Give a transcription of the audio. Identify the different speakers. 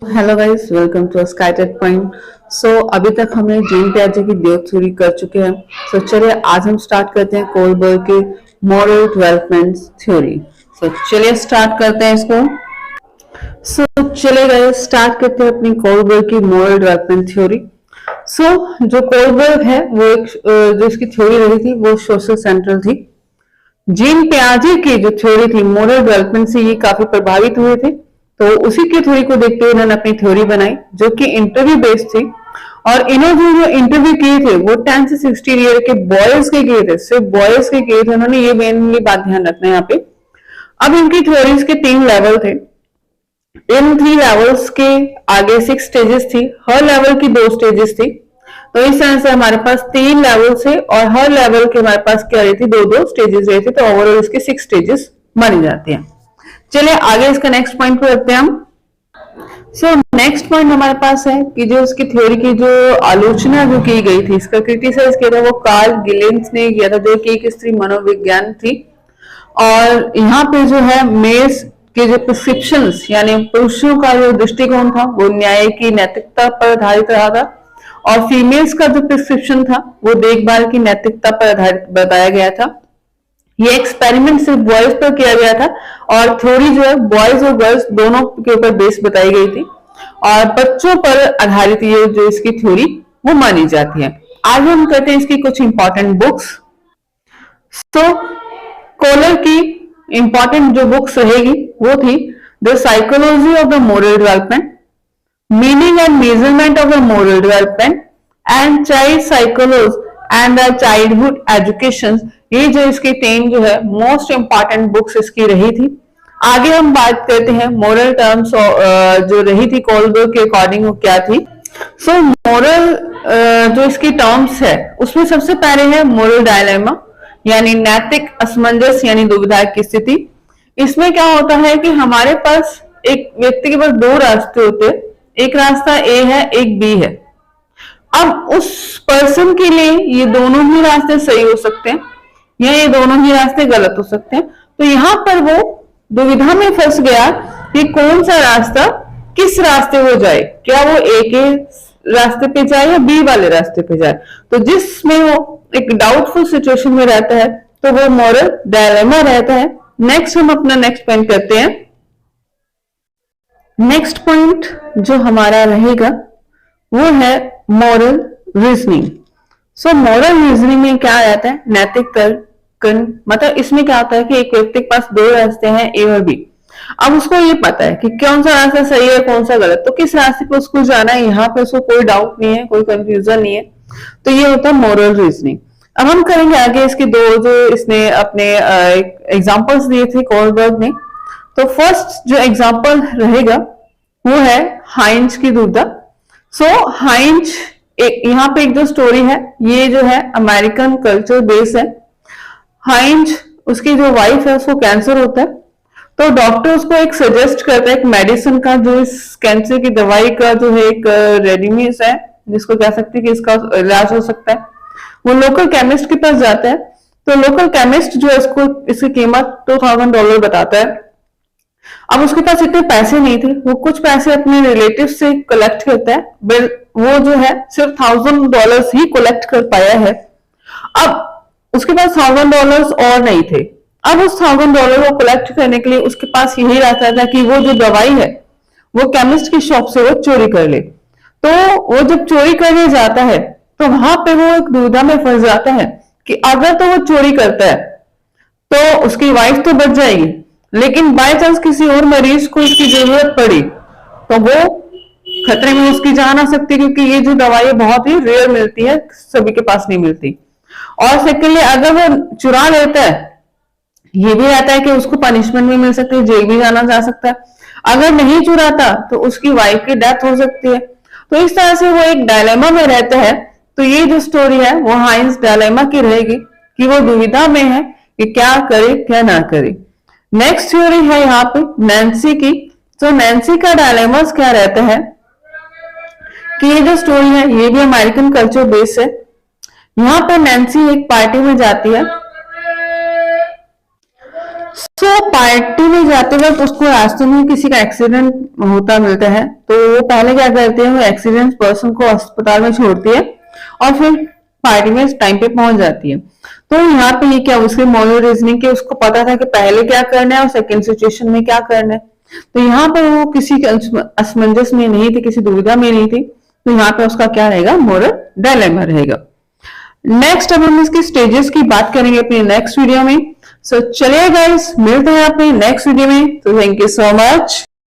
Speaker 1: Hello guys, welcome to sky tech point. अभी तक हमने जीन पियाजे की ग्रोथ थ्योरी कर चुके हैं। चलिए आज हम स्टार्ट करते हैं कोलबर्ग की मॉरल डेवलपमेंट थ्योरी। चलिए स्टार्ट करते हैं इसको। चलिए गाइस स्टार्ट करते हैं अपनी कोलबर्ग की मॉरल डेवलपमेंट थ्योरी। जो कोलबर्ग है वो एक जो इसकी थ्योरी रही थी वो सोशल सेंट्रल थी। जीन पियाजे की जो थ्योरी थी मॉरल डेवलपमेंट से ये काफी प्रभावित हुए थे, तो उसी की थ्योरी को देखते हुए इन्होंने अपनी थ्योरी बनाई जो कि इंटरव्यू बेस्ड थी। और इन्होंने जो इंटरव्यू किए थे वो 10 से 16 ईयर के बॉयज के किए थे, सिर्फ बॉयज के किए थे उन्होंने। ये मेनली बात ध्यान रखना है यहाँ पे। अब इनकी थ्योरीज के 3 लेवल थे। इन 3 लेवल्स के आगे 6 स्टेजेस थी, हर लेवल की 2 स्टेजेस थी। तो इस तरह से हमारे पास 3 लेवल थे और हर लेवल के हमारे पास क्या रही थी, 2-2 स्टेजेस रहे थे। तो ओवरऑल इसके 6 स्टेजेस बन जाते हैं। चलिए आगे इसका नेक्स्ट पॉइंट पे रखते हैं हम। नेक्स्ट पॉइंट हमारे पास है कि जो उसकी थ्योरी की जो आलोचना जो की गई थी, इसका क्रिटिसाइज किया था वो कार्ल गिलेंस ने किया था, जो कि एक स्त्री मनोविज्ञान थी। और यहाँ पे जो है मेल्स के जो प्रिस्क्रिप्शंस यानी पुरुषों का जो दृष्टिकोण था वो न्याय की नैतिकता पर आधारित रहा था, और फीमेल्स का जो प्रिस्क्रिप्शन था वो देखभाल की नैतिकता पर आधारित बताया गया था। ये एक्सपेरिमेंट सिर्फ बॉयज पर किया गया था और थ्योरी जो है बॉयज और गर्ल्स दोनों के ऊपर बेस बताई गई थी, और बच्चों पर आधारित ये जो इसकी थ्योरी वो मानी जाती है। आगे हम कहते हैं इसकी कुछ इंपॉर्टेंट बुक्स। कोलर की इंपॉर्टेंट जो बुक्स रहेगी वो थी the psychology of the moral development, meaning and measurement of the moral development and child psychology and the childhood education. ये जो इसकी 3 जो है मोस्ट इंपॉर्टेंट बुक्स इसकी रही थी। आगे हम बात करते हैं मोरल टर्म्स जो रही थी कोलबर्ग के अकॉर्डिंग वो क्या थी। मोरल जो इसकी टर्म्स है उसमें सबसे पहले है मोरल डायलेमा यानी नैतिक असमंजस यानी दुविधा की स्थिति। इसमें क्या होता है कि हमारे पास एक व्यक्ति के पास 2 रास्ते होते हैं, एक रास्ता ए है एक बी है। अब उस पर्सन के लिए ये दोनों ही रास्ते सही हो सकते हैं या ये दोनों ही रास्ते गलत हो सकते हैं। तो यहां पर वो दुविधा में फंस गया कि कौन सा रास्ता किस रास्ते हो जाए, क्या वो ए के रास्ते पे जाए या बी वाले रास्ते पे जाए। तो जिसमें वो एक डाउटफुल सिचुएशन में रहता है तो वो मॉरल डायलेमा रहता है। नेक्स्ट हम अपना नेक्स्ट पॉइंट करते हैं। नेक्स्ट पॉइंट जो हमारा रहेगा वो है मॉरल रीजनिंग। मॉरल रीजनिंग में क्या रहता है, नैतिक तर्क। मतलब इसमें क्या होता है कि एक व्यक्ति के पास 2 रास्ते हैं ए और बी। अब उसको ये पता है कि कौन सा रास्ता सही है कौन सा गलत, तो किस रास्ते पे उसको जाना है, यहाँ पे उसको कोई डाउट नहीं है, कोई कंफ्यूजन नहीं है। तो ये होता है मॉरल रीजनिंग। अब हम करेंगे आगे इसके 2 जो इसने अपने एग्जांपल्स दिए थे कोलबर्ग ने। तो फर्स्ट जो एग्जांपल रहेगा वो है हाइंज की दुविधा। हाइंज यहाँ पे एक जो स्टोरी है ये जो है अमेरिकन कल्चर बेस है। हाइंज उसकी जो वाइफ है उसको कैंसर होता है, तो डॉक्टर उसको एक सजेस्ट करता है एक मेडिसिन का, जो इस कैंसर की दवाई का जो है एक रेडीमेड है जिसको कह सकते हैं कि इसका इलाज हो सकता है। वो लोकल केमिस्ट के पास जाता है, तो लोकल केमिस्ट जो है इसको इसकी कीमत $2000 बताता है। अब उसके पास इतने पैसे नहीं थे, वो कुछ पैसे अपने रिलेटिव से कलेक्ट करता है, बट वो जो है सिर्फ $1000 ही कलेक्ट कर पाया है। अब उसके पास $1000 और नहीं थे। अब उस $1000 को कलेक्ट करने के लिए उसके पास यही रहता था कि वो जो दवाई है वो केमिस्ट की शॉप से वो चोरी कर ले। तो वो जब चोरी करने जाता है तो वहां पे वो एक दुविधा में फंस जाता है कि अगर तो वो चोरी करता है तो उसकी वाइफ तो बच जाएगी, लेकिन बाय चांस किसी और मरीज को इसकी जरूरत पड़ी तो वो खतरे में उसकी जान आ सकती है, क्योंकि ये जो दवाई बहुत ही रेयर मिलती है, सभी के पास नहीं मिलती। और सेकेंडली अगर वो चुरा लेता है, ये भी रहता है कि उसको पनिशमेंट भी मिल सकती है, जेल भी जाना जा सकता है। अगर नहीं चुराता तो उसकी वाइफ की डेथ हो सकती है। तो इस तरह से वो एक डायलेमा में रहता है। तो ये जो स्टोरी है वो हाइंस डायलेमा की रहेगी कि वो दुविधा में है कि क्या करे क्या ना करे। नेक्स्ट थ्योरी है यहाँ पे नैन्सी की। तो नैन्सी का डायलेमास क्या रहता है कि ये जो स्टोरी है ये भी अमेरिकन कल्चर बेस है। यहाँ पर नैन्सी एक पार्टी में जाती है सो पार्टी में जाते वक्त उसको रास्ते में किसी का एक्सीडेंट होता मिलता है, तो वो पहले क्या करते हैं, वो एक्सीडेंट पर्सन को अस्पताल में छोड़ती है और फिर पार्टी में टाइम पे पहुंच जाती है। तो यहाँ पे ये क्या, उसके मॉरल रीजनिंग के उसको पता था कि पहले क्या करना है और सेकंड सिचुएशन में क्या करना है। तो यहाँ पर वो किसी के असमंजस में नहीं थी, किसी दुविधा में नहीं थी। तो यहाँ पे उसका क्या रहेगा, मोरल डायलेमा रहेगा। नेक्स्ट अब हम इसकी स्टेजेस की बात करेंगे अपने नेक्स्ट वीडियो में। सो चलिए गाइस, मिलते हैं अपने नेक्स्ट वीडियो में। तो थैंक यू सो मच।